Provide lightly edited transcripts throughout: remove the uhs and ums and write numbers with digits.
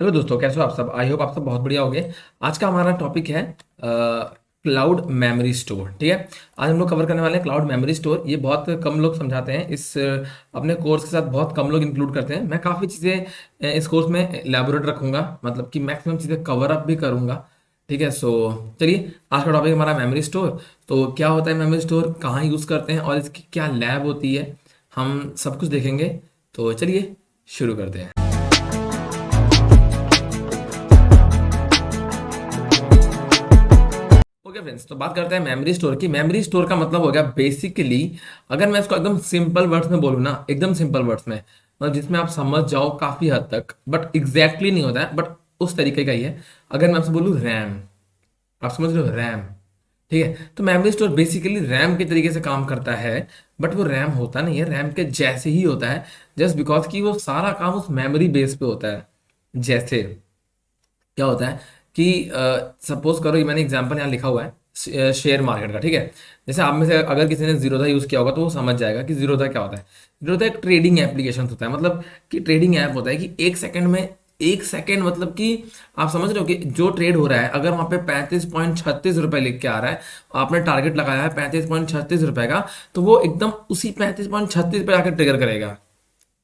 Hello दोस्तों, कैसे हो आप सब। आई होप आप सब बहुत बढ़िया होंगे। आज का हमारा टॉपिक है क्लाउड मेमोरी स्टोर। ठीक है, आज हम लोग कवर करने वाले हैं क्लाउड मेमोरी स्टोर। ये बहुत कम लोग समझाते हैं इस अपने कोर्स के साथ बहुत कम लोग इंक्लूड करते हैं। मैं काफ़ी चीज़ें इस कोर्स में एलैबोरेट रखूंगा, मतलब कि मैक्सिमम चीज़ें कवर अप भी करूंगा। ठीक है, सो चलिए, आज का टॉपिक हमारा मेमोरी स्टोर। तो क्या होता है मेमोरी स्टोर, कहाँ यूज़ करते हैं और इसकी क्या लैब होती है, हम सब कुछ देखेंगे। तो चलिए शुरू करते हैं। ओके फ्रेंड्स, तो बात करते हैं मेमोरी स्टोर की। मेमोरी स्टोर का मतलब हो गया बेसिकली, अगर मैं इसको एकदम सिंपल वर्ड्स में बोलूँ ना, एकदम सिंपल वर्ड्स में, मतलब जिसमें आप समझ जाओ काफ़ी हद तक, बट एग्जैक्टली नहीं होता है, बट उस तरीके का ही है। अगर मैं आपसे बोलूँ रैम, आप समझ रहे हो रैम। ठीक है, तो मेमोरी स्टोर बेसिकली रैम के तरीके से काम करता है, बट वो रैम होता नहीं है, रैम के जैसे ही होता है, जस्ट बिकॉज कि वो सारा काम उस मेमोरी बेस पे होता है। जैसे क्या होता है कि सपोज करो, ये मैंने एग्जांपल यहाँ लिखा हुआ है शेयर मार्केट का। ठीक है, जैसे आप में से अगर किसी ने जीरोधा यूज़ किया होगा तो वो समझ जाएगा कि जीरोधा क्या होता है। जीरोधा एक ट्रेडिंग एप्लीकेशन होता है, मतलब कि ट्रेडिंग ऐप होता है कि एक सेकंड में, एक सेकंड मतलब कि आप समझ रहे हो कि जो ट्रेड हो रहा है, अगर वहाँ पे 35.36 रुपये लिख के आ रहा है, आपने टारगेट लगाया है 35.36 रुपये का, तो वो एकदम उसी 35.36 पे आकर ट्रिगर करेगा,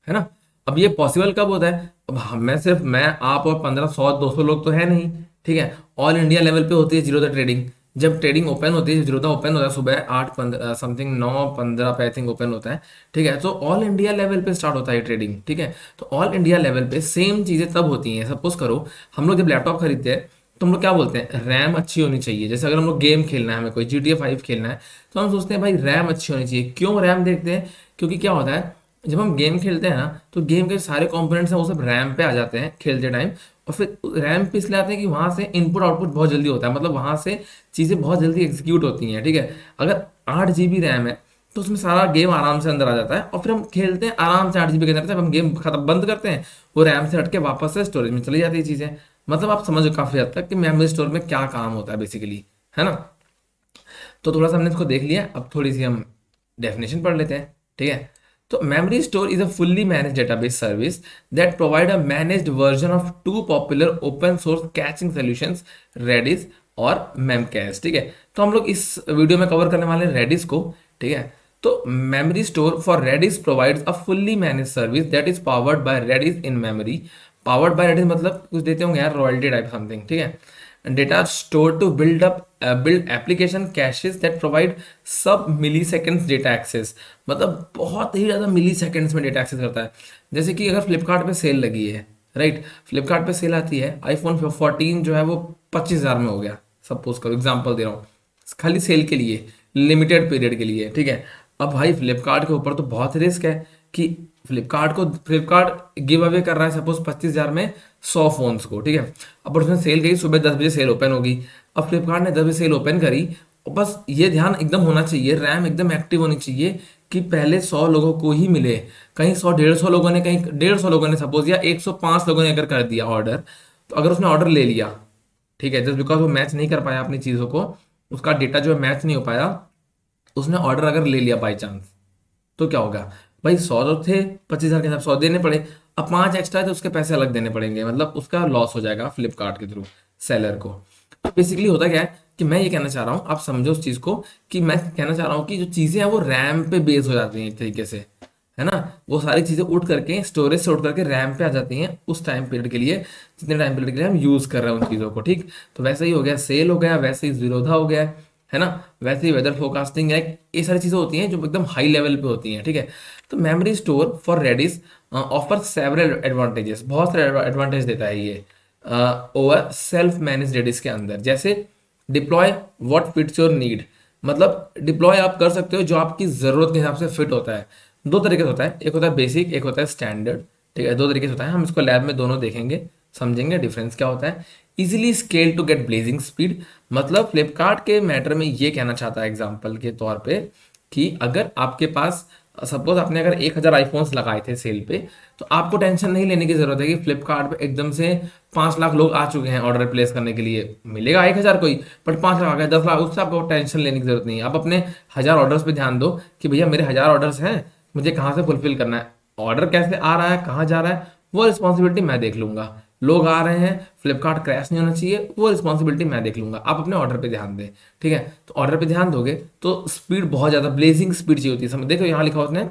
है ना। अब ये पॉसिबल कब होता है, अब मैं सिर्फ, मैं आप और 1500 200 लोग तो है नहीं। ठीक है, ऑल इंडिया लेवल पे होती है जीरोधा ट्रेडिंग। जब ट्रेडिंग ओपन होती है, जीरोधा ओपन होता है सुबह 8:15 समथिंग, 9:15 पे आई थिंक ओपन होता है। ठीक है, तो ऑल इंडिया लेवल पे स्टार्ट होता है ट्रेडिंग। ठीक है, तो ऑल इंडिया लेवल पे सेम चीज़ें तब होती हैं। सपोज करो हम लोग जब लैपटॉप खरीदते हैं, तो हम लोग क्या बोलते हैं, रैम अच्छी होनी चाहिए। जैसे अगर हम लोग गेम खेलना है, हमें कोई GTA 5 खेलना है, तो हम सोचते हैं भाई रैम अच्छी होनी चाहिए। क्यों रैम देखते हैं, क्योंकि क्या होता है, जब हम गेम खेलते हैं ना, तो गेम के सारे कंपोनेंट्स हैं वो सब रैम पे आ जाते हैं खेलते टाइम। और फिर रैम पे इसलिए आते हैं कि वहाँ से इनपुट आउटपुट बहुत जल्दी होता है, मतलब वहाँ से चीज़ें बहुत जल्दी एग्जीक्यूट होती हैं। ठीक है, अगर 8 GB रैम है, तो उसमें सारा गेम आराम से अंदर आ जाता है, और फिर हम खेलते हैं आराम से 8 GB के अंदर। जब हम गेम खत्म बंद करते हैं, वो रैम से हट के वापस से स्टोरेज में चली जाती है चीज़ें। मतलब आप समझो काफ़ी हद तक कि मेमोरी स्टोर में क्या काम होता है बेसिकली, है ना। तो थोड़ा सा हमने इसको देख लिया, अब थोड़ी सी हम डेफिनेशन पढ़ लेते हैं। ठीक है, तो memory store is a fully managed database service that provide a managed version of two popular open source caching solutions, Redis और मेमकैश। ठीक है, तो हम लोग इस वीडियो में कवर करने वाले हैं रेडिस को। ठीक है, तो memory store for Redis provides a fully manage service that is powered by Redis in memory. Powered by Redis मतलब कुछ देते होंगे यार, रॉयल्टी टाइप समथिंग। ठीक है, data are stored to build application caches that provide सब मिली seconds data access, मतलब बहुत ही ज़्यादा मिली सेकेंड्स में डेटा एक्सेस करता है। जैसे कि अगर फ्लिपकार्ट पे सेल लगी है, राइट, फ्लिपकार्ट पे सेल आती है, iPhone 14 जो है वो 25,000 में हो गया, सपोज करो, एग्जांपल दे रहा हूँ, खाली सेल के लिए, लिमिटेड पीरियड के लिए। ठीक है, अब भाई फ्लिपकार्ट के ऊपर तो बहुत रिस्क है कि फ्लिपकार्ट गिव अवे कर रहा है सपोज 25,000 में 100 फोन्स को। ठीक है, अब उसने सेल करी, सुबह 10 बजे सेल ओपन होगी। अब फ्लिपकार्ट ने 10 बजे सेल ओपन करी, और बस ये ध्यान एकदम होना चाहिए, रैम एकदम एक्टिव होनी चाहिए कि पहले 100 लोगों को ही मिले। कहीं 100 150 लोगों ने, कहीं 150 लोगों ने सपोज, या 105 लोगों ने अगर कर दिया ऑर्डर, तो अगर उसने ऑर्डर ले लिया, ठीक है, जस्ट बिकॉज वो मैच नहीं कर पाया अपनी चीज़ों को, उसका डेटा जो है मैच नहीं हो पाया, उसने ऑर्डर अगर ले लिया बाई चांस, तो क्या होगा भाई, 100 तो थे, 25,000 के हिसाब 100 देने पड़े, अब 5 एक्स्ट्रा है तो उसके पैसे अलग देने पड़ेंगे, मतलब उसका लॉस हो जाएगा फ्लिपकार्ट के थ्रू सेलर को। तो बेसिकली होता क्या है कि मैं ये कहना चाह रहा हूँ, आप समझो उस चीज़ को, कि मैं कहना चाह रहा हूँ कि जो चीज़ें हैं वो रैम पे बेस हो जाती हैं एक तरीके से, है ना। वो सारी चीज़ें उठ करके, स्टोरेज से उठ करके रैम पे आ जाती हैं उस टाइम पीरियड के लिए, जितने टाइम पीरियड के लिए हम यूज़ कर रहे हैं उन चीज़ों को। ठीक, तो वैसे ही हो गया सेल, हो गया वैसे ही जीरोधा हो गया, है ना। वैसे ही वेदर फोरकास्टिंग है, ये सारी चीज़ें होती हैं जो एकदम हाई लेवल पे होती हैं। ठीक है, तो memory store for Redis offer several advantages, बहुत सारे एडवांटेज देता है ये ओवर सेल्फ मैनेज रेडिस के अंदर। जैसे deploy what fits your need, मतलब डिप्लॉय आप कर सकते हो जो आपकी ज़रूरत के हिसाब से फिट होता है। दो तरीके से होता है, एक होता है बेसिक, एक होता है स्टैंडर्ड। ठीक है, दो तरीके से होता है, हम इसको लैब में दोनों देखेंगे, समझेंगे डिफरेंस क्या होता है। Easily scale to get blazing speed, मतलब फ्लिपकार्ट के मैटर में ये कहना चाहता है एग्जांपल के तौर पे, कि अगर आपके पास, सपोज आपने अगर 1,000 आईफोन्स लगाए थे सेल पे, तो आपको टेंशन नहीं लेने की जरूरत है कि फ्लिपकार्ट पे एकदम से 5 लाख लोग आ चुके हैं ऑर्डर प्लेस करने के लिए, मिलेगा 1,000 कोई, बट 5 लाख आ गए, 10 लाख, उससे आपको टेंशन लेने की जरूरत नहीं है। आप अपने 1,000 ऑर्डर्स पे ध्यान दो कि भैया मेरे 1,000 ऑर्डर्स हैं, मुझे कहाँ से फुलफिल करना है, ऑर्डर कैसे आ रहा है, कहाँ जा रहा है, वो रिस्पॉन्सिबिलिटी मैं देख लूंगा। लोग आ रहे हैं, फ्लिपकार्ट क्रैश नहीं होना चाहिए, वो रिस्पॉन्सिबिलिटी मैं देख लूंगा, आप अपने ऑर्डर पे ध्यान दें। ठीक है, तो ऑर्डर पे ध्यान दोगे तो स्पीड बहुत ज़्यादा ब्लेजिंग स्पीड चाहिए होती है। समझ देखो यहाँ लिखा उसने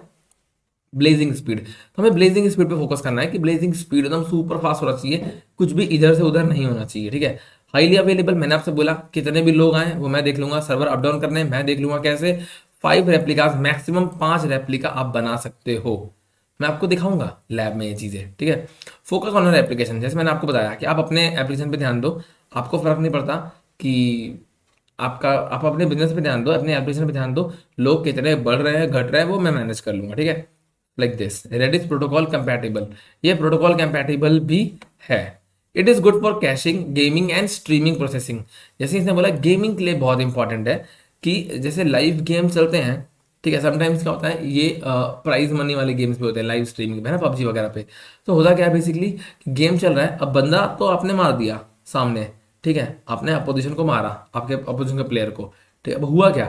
ब्लेजिंग स्पीड, तो हमें ब्लेजिंग स्पीड पे फोकस करना है कि ब्लेजिंग स्पीड एकदम सुपर फास्ट होना चाहिए, कुछ भी इधर से उधर नहीं होना चाहिए। ठीक है, हाईली अवेलेबल, मैंने आपसे बोला कितने भी लोग आए वो मैं देख लूंगा, सर्वर अप डाउन करने हैं मैं देख लूंगा कैसे। 5 रेप्लिकाज, मैक्सिमम 5 रेप्लिका आप बना सकते हो, मैं आपको दिखाऊंगा लैब में ये चीज़ें। ठीक है, फोकस ऑन योर एप्लीकेशन, जैसे मैंने आपको बताया कि आप अपने एप्लीकेशन पे ध्यान दो, आपको फर्क नहीं पड़ता कि आप अपने बिजनेस पे ध्यान दो, अपने एप्लीकेशन पे ध्यान दो, लोग कितने बढ़ रहे हैं घट रहे हैं वो मैं मैनेज कर लूंगा। ठीक है, like this Redis protocol compatible, ये प्रोटोकॉल कंपैटिबल भी है। It is good for caching, gaming and streaming processing. जैसे इसने बोला गेमिंग के लिए बहुत इंपॉर्टेंट है कि जैसे लाइव गेम चलते हैं, ठीक है, समटाइम्स क्या होता है ये प्राइज मनी वाले गेम्स भी होते हैं लाइव स्ट्रीमिंग पे, है ना, पबजी वगैरह पे। तो होता क्या है बेसिकली, गेम चल रहा है, अब बंदा तो आपने मार दिया सामने, ठीक है, आपने अपोजिशन को मारा, आपके अपोजिशन के प्लेयर को, ठीक है, अब हुआ क्या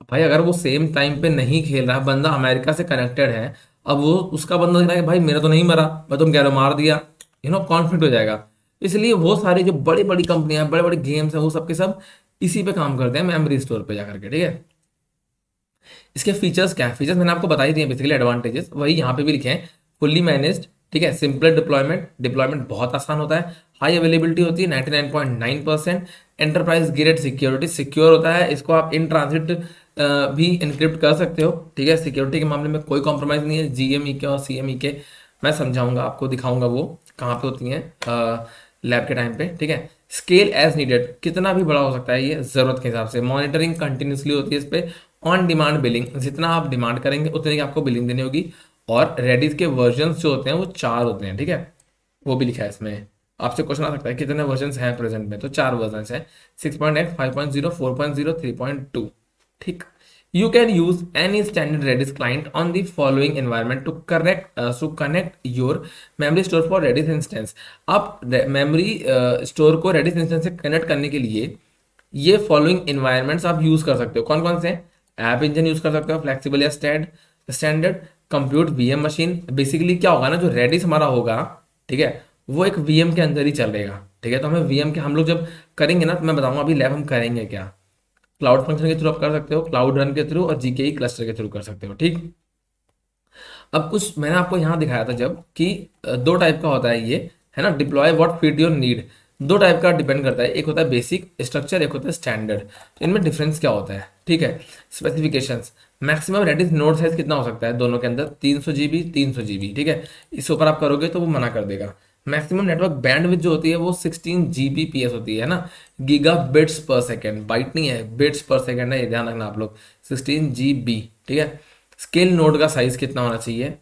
भाई, अगर वो सेम टाइम पे नहीं खेल रहा है, बंदा अमेरिका से कनेक्टेड है, अब वो उसका बंदा देख रहा है कि भाई मेरा तो नहीं मरा, मैं तुम कह रहे हो मार दिया, कॉन्फ्लिक्ट हो जाएगा। इसलिए वो सारी जो बड़ी बड़ी कंपनियां, बड़े बड़े गेम्स हैं, वो सब के सब इसी पे काम करते हैं, मेमोरी स्टोर पे जाकर के। ठीक है, इसके फीचर्स क्या है, फीचर्स मैंने आपको बता ही दिए, बेसिकली एडवांटेजेस वही यहाँ पे भी लिखे हैं। फुल्ली मैनेज्ड, ठीक है, सिंपल डिप्लॉयमेंट, डिप्लॉयमेंट बहुत आसान होता है, हाई अवेलेबिलिटी होती है 99.9%, एंटरप्राइज ग्रेड सिक्योरिटी, सिक्योर होता है, इसको आप इन ट्रांजिट भी इनक्रिप्ट कर सकते हो। ठीक है, सिक्योरिटी के मामले में कोई कॉम्प्रोमाइज़ नहीं है, जीएमई के और सीएमई के मैं समझाऊंगा आपको, दिखाऊंगा वो कहाँ पे होती हैं लैब के टाइम पे। ठीक है, स्केल एज नीडेड, कितना भी बड़ा हो सकता है ये ज़रूरत के हिसाब से, मॉनिटरिंग कंटिन्यूसली होती है इस पर, ऑन डिमांड बिलिंग, जितना आप डिमांड करेंगे उतने की आपको बिलिंग देनी होगी। और रेडिस के वर्जन जो होते हैं वो 4 होते हैं। ठीक है, वो भी लिखा है इसमें, आपसे क्वेश्चन आ सकता है कितने वर्जन हैं प्रेजेंट में, तो 4 वर्जन हैं, 6.8, 5.0, 4.0, 3.2। ठीक, you can use any standard Redis client on the following environment to connect your memory store for Redis instance. आप मेमोरी स्टोर को रेडिस इंस्टेंस से कनेक्ट करने के लिए ये फॉलोइंग इन्वायरमेंट्स आप यूज कर सकते हो। कौन कौन से? ऐप इंजन यूज कर सकते हो, फ्लेक्सिबल या standard, compute VM machine. Basically क्या होगा ना, जो रेडिस हमारा होगा, ठीक है, वो एक वीएम के अंदर ही चलेगा। ठीक है, तो हमें वीएम के हम लोग जब करेंगे ना, तो मैं बताऊंगा अभी लैब हम करेंगे क्या। क्लाउड फंक्शन के थ्रू आप कर सकते हो, क्लाउड रन के थ्रू, और जीकेई क्लस्टर के थ्रू कर सकते हो। ठीक, अब कुछ मैंने आपको यहाँ दिखाया था जब कि 2 टाइप का होता है ये, है ना, deploy what fit your need. 2 type का डिपेंड करता है, एक होता है बेसिक स्ट्रक्चर, एक होता है स्टैंडर्ड। तो इनमें डिफरेंस क्या होता है? ठीक है, specifications, maximum Redis node size कितना हो सकता है दोनों के अंदर? 300 GB, 300 GB। ठीक है, इससे ऊपर आप करोगे तो वो मना कर देगा। मैक्सिमम नेटवर्क बैंडविड्थ जो होती है वो 16 Gbps होती है ना, गीगा बिट्स पर सेकेंड, बाइट नहीं है, बिट्स पर सेकेंड है, ये ध्यान रखना आप लोग, 16 GB। ठीक है, स्केल नोड का साइज कितना होना चाहिए,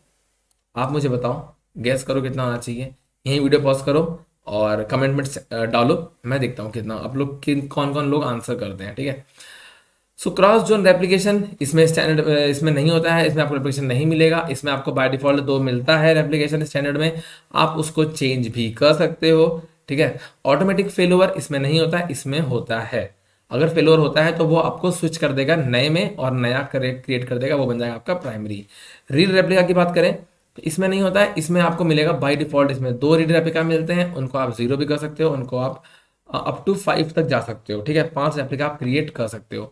आप मुझे बताओ, गैस करो कितना होना चाहिए। यहीं वीडियो पॉज करो और कमेंट में डालो, मैं देखता हूँ कितना आप लोग, किन कौन कौन लोग आंसर करते हैं। ठीक है, सो क्रॉस जोन रेप्लिकेशन इसमें स्टैंडर्ड, इसमें नहीं होता है, इसमें आपको रेप्लिकेशन नहीं मिलेगा, इसमें आपको बाय डिफॉल्ट 2 मिलता है रेप्लिकेशन स्टैंडर्ड में, आप उसको चेंज भी कर सकते हो। ठीक है, ऑटोमेटिक फेल ओवर इसमें नहीं होता है, इसमें होता है। अगर फेल ओवर होता है तो वो आपको स्विच कर देगा नए में और नया क्रिएट कर देगा, वो बन जाएगा आपका प्राइमरी। रीड रेप्लिका की बात करें तो इसमें नहीं होता है, इसमें आपको मिलेगा बाय डिफॉल्ट, इसमें 2 रीड रेप्लिका मिलते हैं, उनको आप 0 भी कर सकते हो, उनको आप अप टू 5 तक जा सकते हो। ठीक है, 5 रेप्लिका आप क्रिएट कर सकते हो।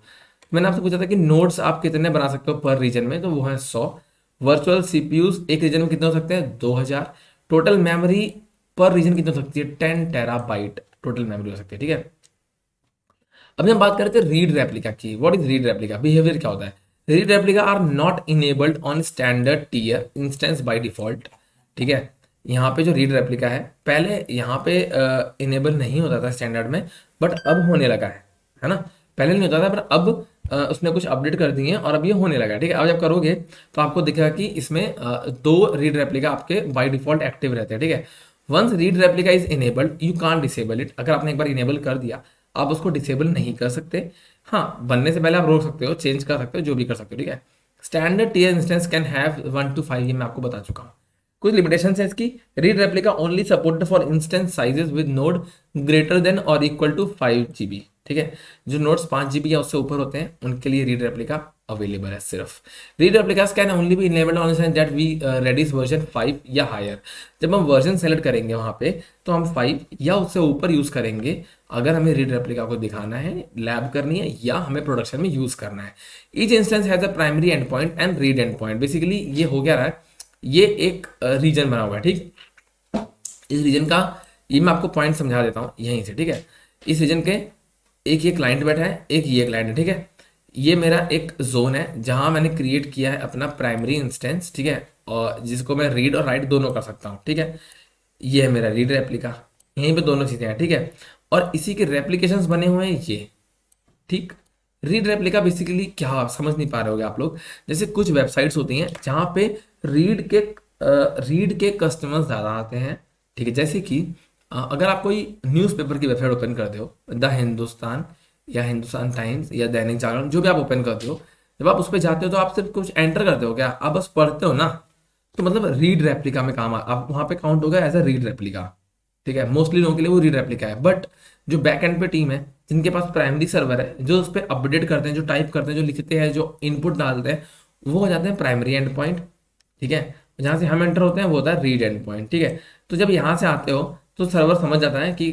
मैंने आपसे पूछा था कि नोड्स आप कितने बना सकते हो पर रीजन में, तो वो है 100। वर्चुअल सीपीयूज एक रीजन में कितने हो सकते हैं? 2000। टोटल मेमोरी पर रीजन कितनी हो सकती है? 10 TB टोटल मेमोरी हो सकती है। ठीक है, अभी हम बात करते हैं रीड रेप्लिका की। What is read replica? Behaviour क्या होता है? Read replica are not enabled on standard tier instance by default. ठीक है, यहाँ पे जो रीड रेप्लिका है, पहले यहाँ पे इनेबल नहीं होता था स्टैंडर्ड में, बट अब होने लगा है ना, पहले नहीं होता था, पर अब उसने कुछ अपडेट कर दिए हैं और अब ये होने लगा है। ठीक है, अब जब करोगे तो आपको दिखेगा कि इसमें 2 रीड रेप्लिका आपके बाय डिफॉल्ट एक्टिव रहते हैं। ठीक है, once read replica is enabled you can't disable it. अगर आपने एक बार इनेबल कर दिया, आप उसको डिसेबल नहीं कर सकते। हाँ, बनने से पहले आप रोक सकते हो, चेंज कर सकते हो, जो भी कर सकते हो। ठीक है, standard tier instance can have 1 to 5, ये मैं आपको बता चुका हूँ। कुछ लिमिटेशन है इसकी। Read replica only supported for instance sizes with node greater than और इक्वल टू 5 GB। ठीक है, जो नोड्स 5 GB या उससे ऊपर होते हैं उनके लिए रीड रेप्लिका अवेलेबल है सिर्फ। Read replicas can only be enabled on that we Redis version 5 या हायर। जब हम वर्जन सेलेक्ट करेंगे वहाँ पे तो हम 5 या उससे ऊपर यूज़ करेंगे अगर हमें रीड रेप्लिका को दिखाना है, लैब करनी है या हमें प्रोडक्शन में यूज़ करना है। Each instance has a primary and point and read and point. Basically ये हो गया रहा है, ये एक रीजन बना हुआ है, ठीक। इस रीजन का ये मैं आपको पॉइंट समझा देता हूँ यहीं से, ठीक है। इस रीजन के एक ये क्लाइंट बैठा है, एक ये क्लाइंट है, ठीक है। ये मेरा एक जोन है जहां मैंने क्रिएट किया है अपना प्राइमरी इंस्टेंस, ठीक है, और जिसको मैं रीड और राइट दोनों कर सकता हूँ, ठीक है। ये है मेरा रीड रेप्लिका, यहीं पे दोनों चीज़ें हैं, ठीक है। और इसी के रेप्लिकेशंस बने हुए हैं ये, ठीक। रीड रेप्लिका बेसिकली क्या, आप समझ नहीं पा रहे होगे आप लोग। जैसे कुछ वेबसाइट्स होती हैं जहाँ पे रीड के कस्टमर्स ज़्यादा आते हैं, ठीक है। जैसे कि अगर आप कोई न्यूज़पेपर की वेबसाइट ओपन करते हो, द हिंदुस्तान या हिंदुस्तान टाइम्स या दैनिक जागरण, जो भी आप ओपन करते हो, जब आप उस पर जाते हो तो आप सिर्फ कुछ एंटर करते हो क्या, आप बस पढ़ते हो ना, तो मतलब रीड रेप्लिका में काम आप वहाँ पे काउंट होगा एज अ रीड रेप्लिका, ठीक है। मोस्टली लोगों के लिए वो रीड रेप्लिका है। बट जो बैक एंड पे टीम है, जिनके पास प्राइमरी सर्वर है, जो उस पर अपडेट करते हैं, जो टाइप करते हैं, जो लिखते हैं, जो इनपुट डालते हैं, वो हो जाते हैं प्राइमरी एंड पॉइंट, ठीक है। जहाँ से हम एंटर होते हैं वो होता है रीड एंड पॉइंट, ठीक है। तो जब यहाँ से आते हो तो सर्वर समझ जाता है कि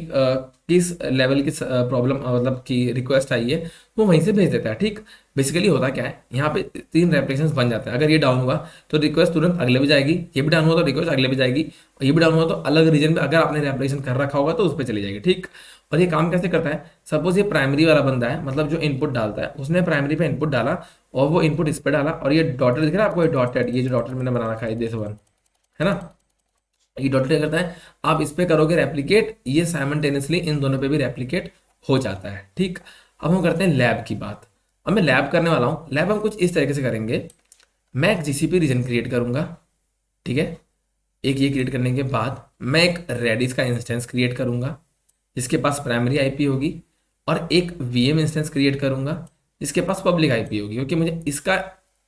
किस लेवल की प्रॉब्लम मतलब की रिक्वेस्ट आई है, वो वहीं से भेज देता है, ठीक। बेसिकली होता क्या है, यहाँ पे 3 रेप्लिकेशंस बन जाते हैं। अगर ये डाउन हुआ तो रिक्वेस्ट तुरंत अगले भी जाएगी, ये भी डाउन हुआ तो रिक्वेस्ट अगले भी जाएगी, और ये भी डाउन हुआ तो अलग रीजन में अगर आपने रेप्लिकेशन कर रखा होगा तो उस पर चली जाएगी, ठीक। और ये काम कैसे करता है, सपोज ये प्राइमरी वाला बंदा है, मतलब जो इनपुट डालता है, उसने प्राइमरी पे इनपुट डाला और वो इनपुट इस पे डाला, और ये डॉटेड दिख रहा है आपको, ये डॉटेड, ये जो डॉटेड मैंने बना रखा है दिस वन, है ना, ये डॉटेड क्या करता है, आप इस पे करोगे रेप्लिकेट, ये साइमल्टेनियसली इन दोनों पे भी रेप्लिकेट हो जाता है, ठीक। अब हम करते हैं लैब की बात। अब मैं लैब करने वाला हूँ। लैब हम कुछ इस तरीके से करेंगे, मैं एक जीसीपी रीजन क्रिएट करूंगा, ठीक है। एक ये क्रिएट करने के बाद मैं एक रेडिस का इंस्टेंस क्रिएट करूंगा जिसके पास प्राइमरी आईपी होगी, और एक वीएम इंस्टेंस क्रिएट करूंगा जिसके पास पब्लिक आईपी होगी, क्योंकि मुझे इसका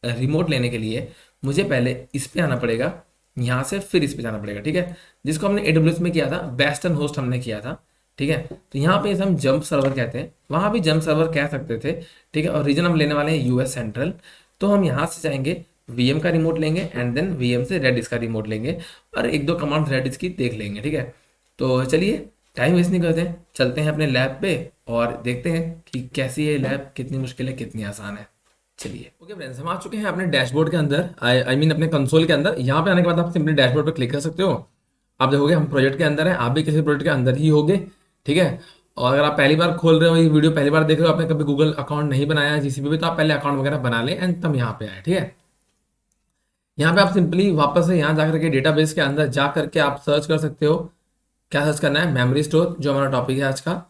रिमोट लेने के लिए मुझे पहले इस पे आना पड़ेगा, यहाँ से फिर इस पे जाना पड़ेगा, ठीक है। जिसको हमने एडब्ल्यूएस में किया था, वेस्टर्न होस्ट हमने किया था, ठीक है। तो यहाँ पे इसे हम जंप सर्वर कहते हैं, वहाँ भी जंप सर्वर कह सकते थे, ठीक है। और रीजन हम लेने वाले हैं यूएस सेंट्रल। तो हम यहाँ से जाएंगे, वीएम का रिमोट लेंगे एंड देन वीएम से रेडिस का रिमोट लेंगे, और एक दो कमांड रेडिस की देख लेंगे, ठीक है। तो चलिए टाइम वेस्ट नहीं करते हैं, चलते हैं अपने लैब पे और देखते हैं कि कैसी है लैब, कितनी मुश्किल है, कितनी आसान है। चलिए ओके फ्रेंड्स, हम आ चुके हैं अपने डैशबोर्ड के अंदर, आई मीन अपने कंसोल के अंदर। यहाँ पे आने के बाद आप सिंपली डैशबोर्ड पे क्लिक कर सकते हो। आप देखोगे हम प्रोजेक्ट के अंदर हैं, आप भी किसी प्रोजेक्ट के अंदर ही होगे, ठीक है। और अगर आप पहली बार खोल रहे हो, ये वीडियो पहली बार देख रहे हो, आपने कभी गूगल अकाउंट नहीं बनाया है जीसीपी पे, तो आप पहले अकाउंट वगैरह बना लें एंड तब यहाँ पे आए, ठीक है। यहाँ पे आप सिंपली वापस से यहाँ जा करके डेटाबेस के अंदर जा करके आप सर्च कर सकते हो। क्या सर्च करना है, मेमोरी स्टोर, जो हमारा टॉपिक है आज का।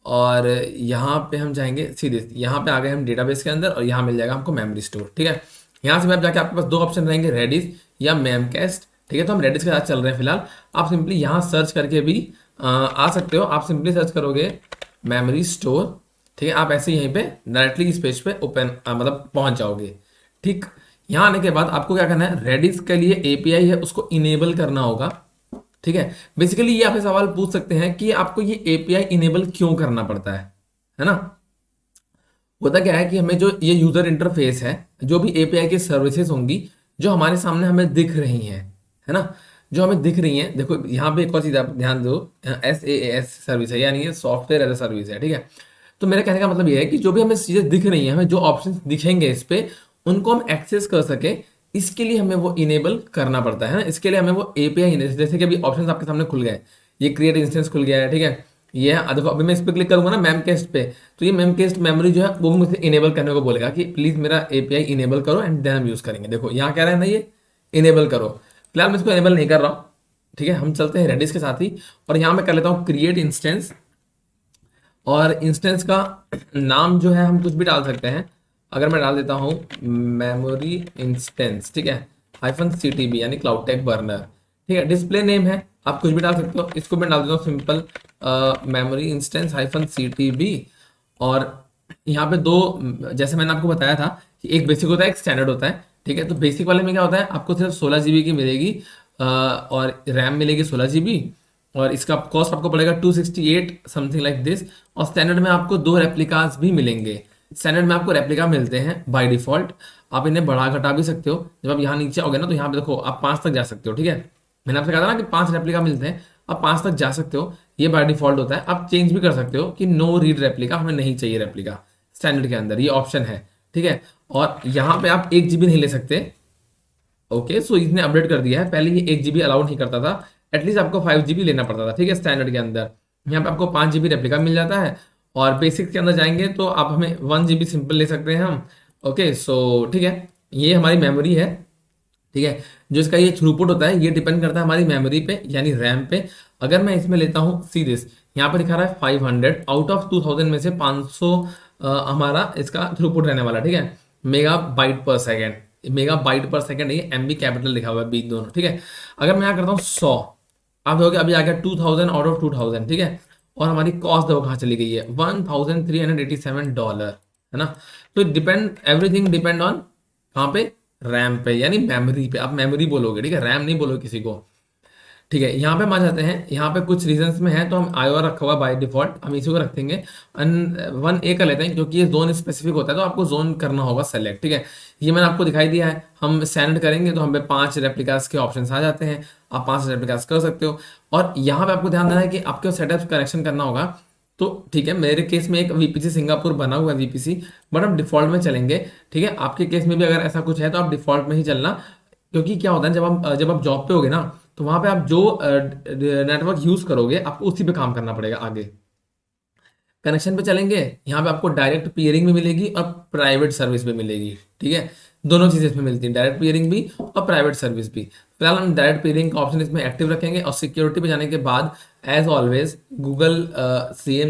और यहाँ पे हम जाएंगे सीधे, यहाँ पे आ गए हम डेटाबेस के अंदर, और यहाँ मिल जाएगा हमको मेमोरी स्टोर, ठीक है। यहाँ से मैं जाके आपके पास 2 ऑप्शन रहेंगे, रेडिस या मेमकेस्ट, ठीक है। तो हम रेडिस के साथ चल रहे हैं फिलहाल। आप सिंपली यहाँ सर्च करके भी आ सकते हो। आप सिंपली सर्च करोगे मेमोरी स्टोर, ठीक है। आप ऐसे यहीं पे डायरेक्टली इस पेज पे ओपन मतलब पहुंच जाओगे, ठीक। यहाँ आने के बाद आपको क्या करना है, रेडिस के लिए एपीआई है उसको इनेबल करना होगा, ठीक है। बेसिकली ये आपसे सवाल पूछ सकते हैं कि आपको ये एपीआई इनेबल क्यों करना पड़ता है ना। होता क्या है कि हमें जो ये यूजर इंटरफेस है, जो भी एपीआई की सर्विसेज होंगी जो हमारे सामने हमें दिख रही हैं, है ना, जो हमें दिख रही हैं। देखो यहाँ पे एक और चीज आप ध्यान दो, SaaS सर्विस है, यानी ये सॉफ्टवेयर एज अ सर्विस है, ठीक है। तो मेरे कहने का मतलब ये है कि जो भी हमें चीजें दिख रही हैं, हमें जो ऑप्शन दिखेंगे इस पे, उनको हम एक्सेस कर सके, इसके लिए हमें वो इनेबल करना पड़ता है ना। इसके लिए हमें वो एपीआई, जैसे कि अभी ऑप्शंस आपके सामने खुल गए, ये क्रिएट इंस्टेंस खुल गया है, ठीक है। ये देखो अभी मैं इस पर क्लिक करूंगा ना मेमकेस्ट पे, तो ये मेमकेस्ट मेमोरी जो है वो भी मुझे इनेबल करने को बोलेगा कि प्लीज मेरा एपीआई इनेबल करो एंड देन हम यूज करेंगे। देखो यहाँ कह रहा है ना, ये इनेबल करो। फिलहाल मैं इसको इनेबल नहीं कर रहा हूँ, ठीक है। हम चलते हैं रेडिस के साथ ही, और यहाँ मैं कर लेता हूँ क्रिएट इंस्टेंस, और इंस्टेंस का नाम जो है हम कुछ भी डाल सकते हैं। अगर मैं डाल देता हूँ मेमोरी इंस्टेंस, ठीक है, -ctb यानी क्लाउड टेक बर्नर, ठीक है। डिस्प्ले नेम है, आप कुछ भी डाल सकते हो। इसको मैं डाल देता हूँ सिंपल मेमोरी इंस्टेंस -ctb। और यहाँ पे 2, जैसे मैंने आपको बताया था कि एक बेसिक होता है, एक स्टैंडर्ड होता है, ठीक है। तो बेसिक वाले में क्या होता है, आपको सिर्फ 16 GB की मिलेगी, और रैम मिलेगी 16 GB, और इसका कॉस्ट आपको पड़ेगा 268 समथिंग लाइक दिस। और स्टैंडर्ड में आपको 2 रेप्लिकास भी मिलेंगे, स्टैंडर्ड में आपको रेप्लिका मिलते हैं बाय डिफॉल्ट। आप इन्हें बढ़ा घटा भी सकते हो। जब आप यहाँ नीचे आओगे ना, तो यहाँ पे देखो आप 5 तक जा सकते हो, ठीक है। मैंने आपसे कहा था ना कि 5 रेप्लिका मिलते हैं, आप 5 तक जा सकते हो। ये बाय डिफॉल्ट होता है। आप चेंज भी कर सकते हो कि नो रीड रेप्लिका, हमें नहीं चाहिए रेप्लिका स्टैंडर्ड के अंदर, ये ऑप्शन है, ठीक है। और यहाँ पे आप 1 GB नहीं ले सकते। ओके, सो इसने अपडेट कर दिया है। पहले ये 1 GB अलाउड नहीं करता था, एटलीस्ट आपको 5 GB लेना पड़ता था, ठीक है, स्टैंडर्ड के अंदर। यहाँ पे आपको 5 GB रेप्लिका मिल जाता है। और बेसिक के अंदर जाएंगे तो आप हमें 1 GB सिंपल ले सकते हैं हम। ओके, सो ठीक है, ये हमारी मेमोरी है, ठीक है। जो इसका ये थ्रूपुट होता है, ये डिपेंड करता है हमारी मेमोरी पे, यानी रैम पे। अगर मैं इसमें लेता हूँ सीरीज, यहाँ पर दिखा रहा है 500 आउट ऑफ 2000 में से 500 हमारा इसका थ्रूपुट रहने वाला, ठीक है। मेगा बाइट पर सेकेंड, मेगा बाइट पर सेकेंड, ये MB कैपिटल लिखा हुआ है बीच दोनों, ठीक है। अगर मैं यहाँ करता हूँ 100, आप देखोगे अभी आ गया 2000 आउट ऑफ 2000, ठीक है। और हमारी कॉस्ट देखो कहाँ चली गई है, $1387, है ना। तो डिपेंड, एवरीथिंग डिपेंड ऑन कहाँ पे, रैम पे, यानी मेमोरी पे। आप मेमोरी बोलोगे, ठीक है, रैम नहीं बोलोगे किसी को, ठीक है। यहाँ पे हम आ जाते हैं, यहाँ पे कुछ रीजंस में है तो हम IOR रखा हुआ बाय डिफॉल्ट, हम इसी को रख देंगे। 1A कर लेते हैं, क्योंकि ये जोन स्पेसिफिक होता है, तो आपको जोन करना होगा सेलेक्ट, ठीक है। ये मैंने आपको दिखाई दिया है। हम स्टैंडर्ड करेंगे तो हमें 5 रेप्लिकास के ऑप्शन आ जाते हैं। आप 5 रेप्लिकास कर सकते हो। और यहाँ पे आपको ध्यान देना है कि आपको सेटअप कनेक्शन करना होगा। तो ठीक है, मेरे केस में एक VPC सिंगापुर बना हुआ है VPC, बट हम डिफॉल्ट में चलेंगे, ठीक है। आपके केस में भी अगर ऐसा कुछ है तो आप डिफॉल्ट में ही चलना। क्योंकि क्या होता है, जब आप जॉब पे होगे ना, तो वहां पे आप जो नेटवर्क यूज करोगे, आपको उसी पे काम करना पड़ेगा आगे। कनेक्शन पे चलेंगे, यहाँ पे आपको डायरेक्ट पियरिंग भी मिलेगी और प्राइवेट सर्विस भी मिलेगी, ठीक है। दोनों चीजें इसमें मिलती हैं, डायरेक्ट पियरिंग भी और प्राइवेट सर्विस भी। फिलहाल हम डायरेक्ट पियरिंग का ऑप्शन इसमें एक्टिव रखेंगे। और सिक्योरिटी पे जाने के बाद एज ऑलवेज गूगल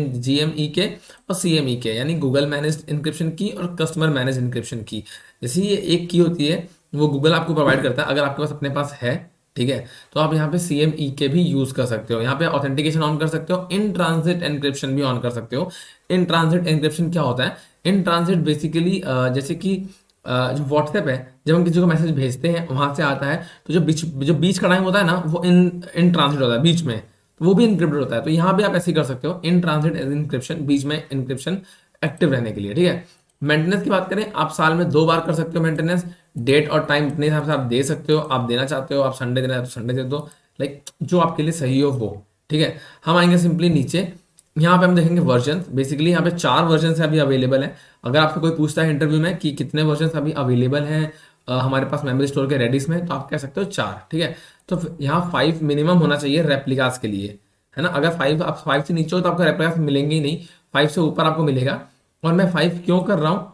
GME के और CME के, यानी गूगल मैनेज इंक्रिप्शन की और कस्टमर मैनेज इंक्रिप्शन की, जैसे ये एक की होती है, वो गूगल आपको प्रोवाइड करता है। अगर आपके पास अपने पास है, ठीक है, तो आप यहाँ पे CME के भी यूज कर सकते हो। यहाँ पे ऑथेंटिकेशन ऑन कर सकते हो, इन ट्रांजिट एनक्रिप्शन भी ऑन कर सकते हो। इन ट्रांजिट एनक्रिप्शन क्या होता है? इन ट्रांजिट बेसिकली जैसे कि जो व्हाट्सएप है, जब हम किसी को मैसेज भेजते हैं वहां से आता है, तो जो बीच का टाइम होता है ना, वो इन ट्रांजिट होता है बीच में, तो वो भी इनक्रिप्टेड होता है। तो यहाँ भी आप ऐसे ही कर सकते हो, इन ट्रांजिट इनक्रिप्शन, बीच में इनक्रिप्शन एक्टिव रहने के लिए, ठीक है। मेंटेनेंस की बात करें, आप साल में 2 बार कर सकते हो मेंटेनेंस। डेट और टाइम अपने हिसाब से आप दे सकते हो, आप देना चाहते हो, आप संडे देना है तो संडे दे दो, लाइक जो आपके लिए सही हो वो, ठीक है। हम आएंगे सिंपली नीचे, यहाँ पे हम देखेंगे वर्जन। बेसिकली यहाँ पे 4 वर्जन अभी अवेलेबल है। अगर आपसे कोई पूछता है इंटरव्यू में कि कितने वर्जन अभी अवेलेबल हैं हमारे पास मेमोरी स्टोर के रेडिस में, तो आप कह सकते हो 4, ठीक है। तो यहाँ 5 मिनिमम होना चाहिए रेप्लिकास के लिए, है ना। अगर 5, आप 5 से नीचे हो तो आपको रेप्लिकास मिलेंगे ही नहीं, 5 से ऊपर आपको मिलेगा। और मैं 5 क्यों कर रहा हूँ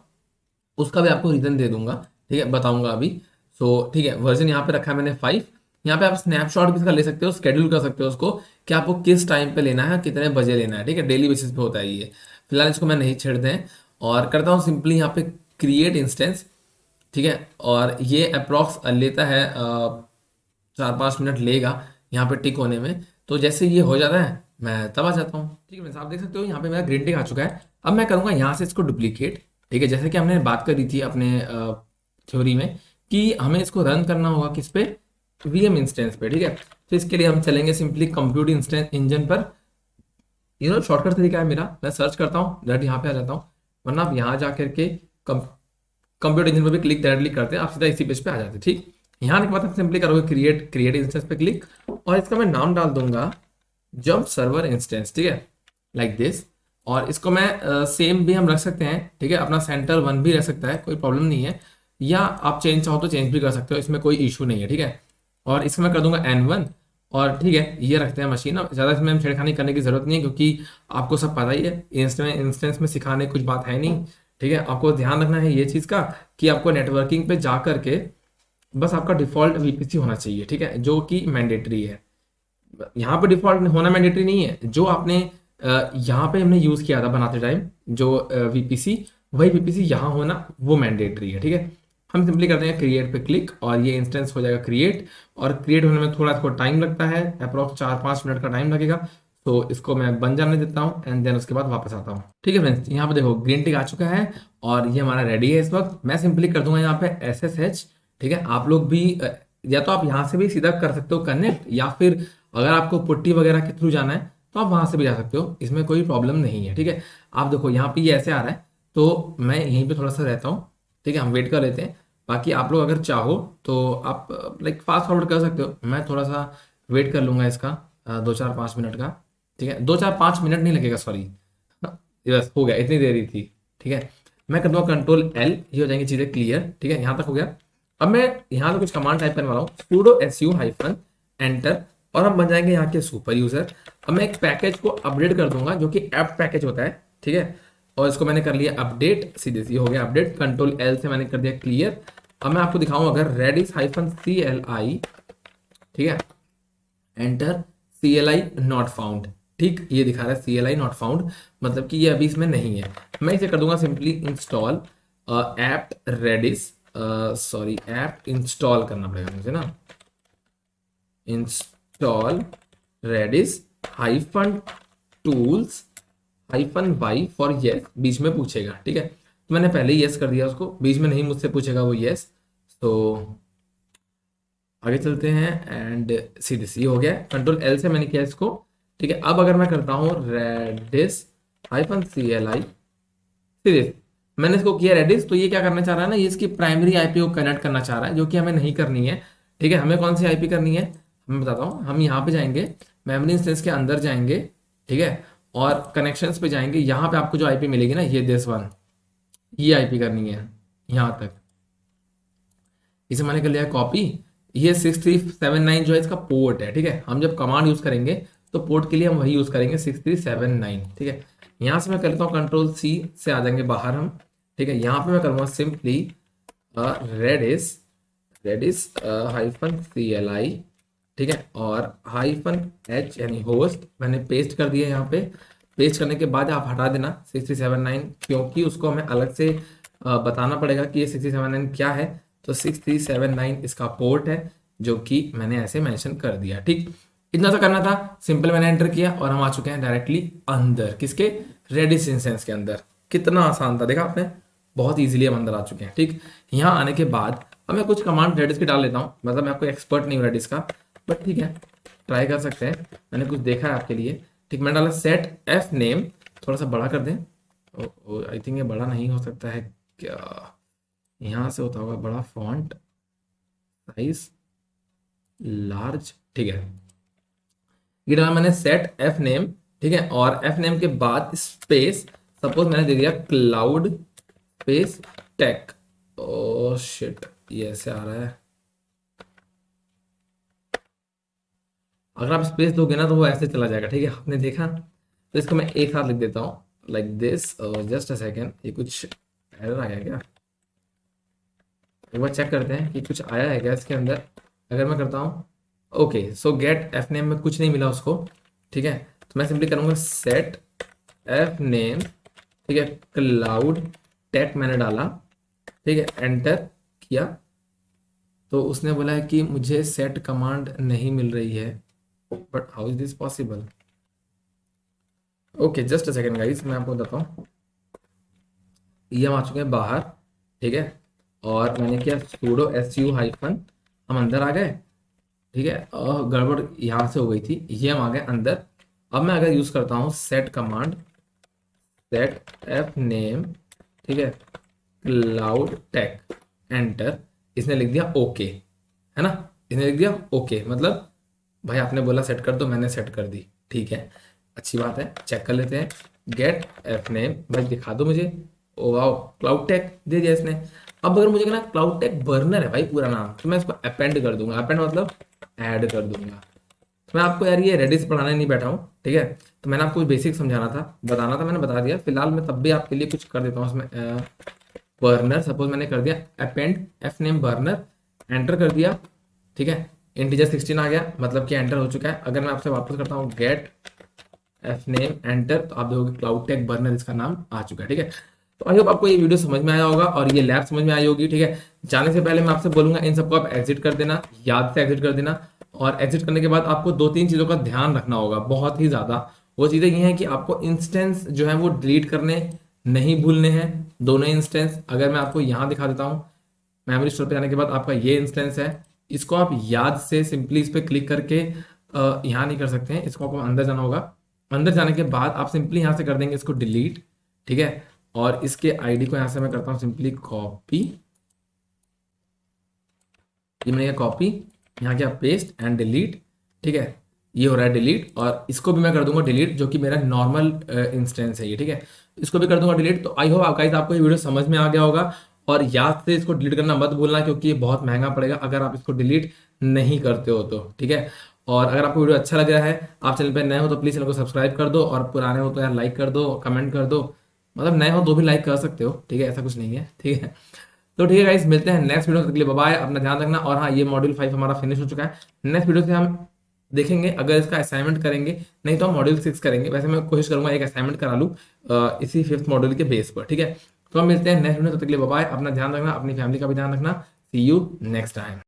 उसका भी आपको रीजन दे दूंगा, ठीक है, बताऊंगा अभी। सो ठीक है, वर्जन यहाँ पे रखा है मैंने 5। यहाँ पे आप स्नैपशॉट भी इसका ले सकते हो, स्केड्यूल कर सकते हो उसको कि आपको किस टाइम पे लेना है, कितने बजे लेना है, ठीक है। डेली बेसिस पे होता है ये। फिलहाल इसको मैं नहीं छेड़ते हैं और करता हूँ सिंपली यहाँ पे क्रिएट इंस्टेंस, ठीक है। और ये अप्रॉक्स लेता है 4-5 मिनट लेगा यहाँ पे टिक होने में। तो जैसे ये हो जाता है मैं तब आ जाता हूँ, ठीक है। आप देख सकते हो यहाँ पे मेरा ग्रीन टिक आ चुका है। अब मैं करूँगा यहाँ से इसको डुप्लीकेट, ठीक है, जैसे कि हमने बात करी थी अपने थ्योरी में कि हमें इसको रन करना होगा किस पे, VM इंस्टेंस पे, ठीक है। तो इसके लिए हम चलेंगे सिंपली कंप्यूट इंस्टेंस इंजन पर। शॉर्टकट तरीका है मेरा, मैं सर्च करता हूँ डायरेक्ट यहाँ पे आ जाता हूँ, वरना आप यहाँ जा करके कंप्यूटर इंजन पर भी क्लिक डायरेक्टली करते हैं, आप सीधा इसी पेज पे आ जाते हैं, ठीक। यहाँ आने के बाद आप सिंपली करोगे क्रिएट इंस्टेंस पे क्लिक, और इसका मैं नाम डाल दूंगा जब सर्वर इंस्टेंस, ठीक है, लाइक दिस। और इसको मैं सेम भी हम रख सकते हैं, ठीक है, अपना सेंटर 1 भी रख सकता है, कोई प्रॉब्लम नहीं है। या आप चेंज चाहो तो चेंज भी कर सकते हो, इसमें कोई इशू नहीं है, ठीक है। और इसमें मैं कर दूंगा N1, और ठीक है, ये रखते हैं मशीन। अब ज़्यादा इसमें हम छेड़खानी करने की जरूरत नहीं है, क्योंकि आपको सब पता ही है इंस्टेंस में सिखाने कुछ बात है नहीं, ठीक है। आपको ध्यान रखना है ये चीज़ का कि आपको नेटवर्किंग पे जा करके बस आपका डिफॉल्ट VPC होना चाहिए, ठीक है, जो कि मैंडेटरी है। यहाँ पे डिफॉल्ट होना मैंडेटरी नहीं है, जो आपने यहाँ पे हमने यूज किया था बनाते टाइम जो VPC, वही VPC यहाँ होना वो मैंडेटरी है, ठीक है। हम सिंपली करते हैं क्रिएट पे क्लिक, और ये इंस्टेंस हो जाएगा क्रिएट। और क्रिएट होने में थोड़ा इसको टाइम लगता है, अप्रॉक्स 4-5 मिनट का टाइम लगेगा। तो इसको मैं बन जाने देता हूँ एंड देन उसके बाद वापस आता हूँ, ठीक है फ्रेंड्स। यहाँ पे देखो ग्रीन टिक आ चुका है और ये हमारा रेडी है इस वक्त। मैं सिंपली कर दूंगा यहाँ पे SSH, ठीक है। आप लोग भी या तो आप यहाँ से भी सीधा कर सकते हो कनेक्ट, या फिर अगर आपको पुट्टी वगैरह के थ्रू जाना है तो आप वहां से भी जा सकते हो, इसमें कोई प्रॉब्लम नहीं है, ठीक है। आप देखो यहाँ पे ये ऐसे आ रहा है, तो मैं यहीं पे थोड़ा सा रहता हूँ, ठीक है, हम वेट कर लेते हैं। बाकी आप लोग अगर चाहो तो आप लाइक फास्ट फॉरवर्ड कर सकते हो, मैं थोड़ा सा वेट कर लूँगा इसका 2-4-5 मिनट का, ठीक है, 2-4-5 मिनट नहीं लगेगा, सॉरी, बस हो गया, इतनी देर ही थी, ठीक है। मैं कर दूँगा Ctrl+L, ये हो जाएंगी चीज़ें क्लियर, ठीक है, यहाँ तक हो गया। अब मैं यहाँ से कुछ कमांड टाइप करने वाला हूँ, sudo su हाइफन एंटर, और हम बन जाएंगे यहाँ के सुपर यूजर। अब मैं एक पैकेज को अपडेट कर दूंगा जो कि ऐप पैकेज होता है, ठीक है, और इसको मैंने कर लिया अपडेट, सीधे सी हो गया अपडेट, Ctrl+L से मैंने कर दिया क्लियर। अब मैं आपको दिखाऊं, अगर रेडिस हाइफन CLI, ठीक है, एंटर, CLI नॉट फाउंड, ठीक, ये दिखा रहा है CLI नॉट फाउंड, मतलब कि ये अभी इसमें नहीं है। मैं इसे कर दूंगा simply install apt Redis, sorry app install करना पड़ेगा मुझे ना, install Redis hyphen tools hyphen Y for yes, बीच में पूछेगा, ठीक है, तो मैंने पहले ही येस कर दिया उसको, बीच में नहीं मुझसे पूछेगा वो येस। तो आगे चलते हैं एंड सीधे सी हो गया, Ctrl+L से मैंने किया इसको, ठीक है। अब अगर मैं करता हूँ रेडिस हाइफन CLI, सीधे मैंने इसको किया रेडिस, तो ये क्या करना चाह रहा है ना, ये इसकी प्राइमरी आईपी को कनेक्ट करना चाह रहा है, जो कि हमें नहीं करनी है, ठीक है। हमें कौन सी आईपी करनी है, मैं बताता हूँ, हम यहाँ पे जाएंगे, मेमोरी इंस्टेंस के अंदर जाएंगे, ठीक है, और कनेक्शंस पे जाएंगे, यहाँ पे आपको जो आईपी मिलेगी ना, ये दिस वन, ये आईपी करनी है यहाँ तक, इसे मैंने कर लिया कॉपी। ये 6379 जो है इसका पोर्ट है, ठीक है, हम जब कमांड यूज करेंगे तो पोर्ट के लिए हम वही यूज करेंगे 6379, ठीक है। यहाँ से मैं करता हूँ Ctrl+C से आ जाएंगे बाहर हम, ठीक है, यहाँ पे मैं करूँगा simply Redis Redis hyphen CLI, ठीक है, और हाइफन H यानी होस्ट मैंने पेस्ट कर दिया यहाँ पे। पेस्ट करने के बाद आप हटा देना 6379, क्योंकि उसको हमें अलग से बताना पड़ेगा कि ये 6379 क्या है। तो 6379 इसका पोर्ट है, जो कि मैंने ऐसे मेंशन कर दिया, ठीक, इतना सा करना था, सिंपल मैंने एंटर किया और हम आ चुके हैं डायरेक्टली अंदर, किसके, रेडिस इंस्टेंस के अंदर। कितना आसान था, देखा आपने, बहुत इजीली हम अंदर आ चुके हैं, ठीक। यहाँ आने के बाद अब मैं कुछ कमांड रेडिस की डाल लेता हूँ, मतलब मैं आपको एक्सपर्ट नहीं हूँ रेडिस का, बट ठीक है, ट्राई कर सकते हैं, मैंने कुछ देखा है आपके लिए, ठीक। मैंने डाला सेट एफ नेम, थोड़ा सा बड़ा कर दें, आई थिंक ये बड़ा नहीं हो सकता है क्या, यहाँ से होता होगा बड़ा, फॉन्ट साइज लार्ज, ठीक है, ये डाला मैंने सेट एफ नेम, ठीक है, और एफ नेम के बाद स्पेस, सपोज मैंने दे दिया cloud space tech, oh shit, ये ऐसे आ रहा है, अगर आप स्पेस दोगे ना तो वो ऐसे चला जाएगा, ठीक है, आपने देखा, तो इसको मैं एक साथ लिख देता हूँ like this, just a second, ये कुछ एरर आ गया क्या, एक बार चेक करते हैं कि कुछ आया है क्या इसके अंदर। अगर मैं करता हूँ ओके, सो गेट एफ नेम में कुछ नहीं मिला उसको, ठीक है, तो मैं सिंपली करूँगा सेट एफ नेम, ठीक है, क्लाउड टेक मैंने डाला, ठीक है, एंटर किया, तो उसने बोला है कि मुझे सेट कमांड नहीं मिल रही है, but how is this possible. Okay just a second guys, मैं आपको बताता हूँ, ये हम आ चुके हैं बाहर, ठीक है, और मैंने किया sudo su हाइफन, हम अंदर आ गए, ठीक है, और गड़बड़ यहाँ से हो गई थी, ये हम आ गए अंदर। अब मैं अगर यूज करता हूँ set command, set F name, ठीक है, क्लाउड टेक, एंटर, इसने लिख दिया ओके, है ना, इसने लिख दिया ओके, मतलब भाई आपने बोला सेट कर दो, मैंने सेट कर दी, ठीक है, अच्छी बात है, चेक कर लेते हैं, गेट एफ नेम, भाई दिखा दो मुझे, ओ वाओ, क्लाउड टेक दे दिया इसने। अब अगर मुझे कहना क्लाउड टेक बर्नर है भाई पूरा नाम, तो मैं इसको अपेंड कर दूंगा, अपेंड मतलब ऐड कर दूंगा। तो मैं आपको यार ये रेडिस पढ़ाने नहीं बैठा हूँ, ठीक है, तो मैंने आपको बेसिक समझाना था, बताना था, मैंने बता दिया, फिलहाल मैं तब भी आपके लिए कुछ कर देता हूँ उसमें, बर्नर सपोज मैंने कर दिया append F name burner, enter कर दिया, ठीक है, इंटीजर 16 आ गया, मतलब कि एंटर हो चुका है। अगर मैं आपसे वापस करता हूँ गेट एफ नेम एंटर, तो आप देखोगे क्लाउड टेक बर्नर इसका नाम आ चुका है, ठीक है। तो आई होप आपको ये वीडियो समझ में आया होगा और ये लैब समझ में आई होगी, ठीक है। जाने से पहले मैं आपसे बोलूंगा इन सबको आप एग्जिट कर देना, याद से एग्जिट कर देना, और एग्जिट करने के बाद आपको 2-3 चीज़ों का ध्यान रखना होगा बहुत ही ज़्यादा। वो चीज़ें ये हैं कि आपको इंस्टेंस जो है वो डिलीट करने नहीं भूलने हैं, दोनों इंस्टेंस। अगर मैं आपको यहाँ दिखा देता हूँ, मेमोरी स्टोर पे जाने के बाद आपका ये इंस्टेंस है, इसको आप याद से सिंपली इस पर क्लिक करके यहाँ नहीं कर सकते हैं, इसको आपको अंदर जाना होगा, अंदर जाने के बाद आप सिंपली यहाँ से कर देंगे इसको डिलीट, ठीक है। और इसके आईडी को यहाँ से मैं करता हूँ सिंपली कॉपी। ये मैंने किया कॉपी, यहाँ किया पेस्ट एंड डिलीट। ठीक है, ये हो रहा है डिलीट, और इसको भी मैं कर दूंगा डिलीट, जो कि मेरा नॉर्मल इंस्टेंस है ये। ठीक है, इसको भी कर दूंगा डिलीट। तो आई होप आप गाइस आपको ये वीडियो समझ में आ गया होगा, और याद से इसको डिलीट करना मत भूलना, क्योंकि ये बहुत महंगा पड़ेगा अगर आप इसको डिलीट नहीं करते हो तो। ठीक है, और अगर आपको वीडियो अच्छा लग रहा है, आप चैनल पर नए हो तो प्लीज़ चैनल को सब्सक्राइब कर दो, और पुराने हो तो यार लाइक कर दो, कमेंट कर दो। मतलब नए हो तो भी लाइक कर सकते हो, ठीक है, ऐसा कुछ नहीं है। ठीक है, तो ठीक है गाइस, मिलते हैं नेक्स्ट वीडियो, तक के लिए बाय बाय, अपना ध्यान रखना। और हाँ, ये मॉड्यूल 5 हमारा फिनिश हो चुका है। नेक्स्ट वीडियो से हम देखेंगे अगर इसका असाइनमेंट करेंगे, नहीं तो हम मॉड्यूल 6 करेंगे। वैसे मैं कोशिश करूंगा एक असाइनमेंट करा लूँ इसी 5th मॉड्यूल के बेस पर। ठीक है, तो हम मिलते हैं नेक्स्ट वीडियो, तब तक के लिए बाय बाय, अपना ध्यान रखना, अपनी फैमिली का भी ध्यान रखना। सी यू नेक्स्ट टाइम।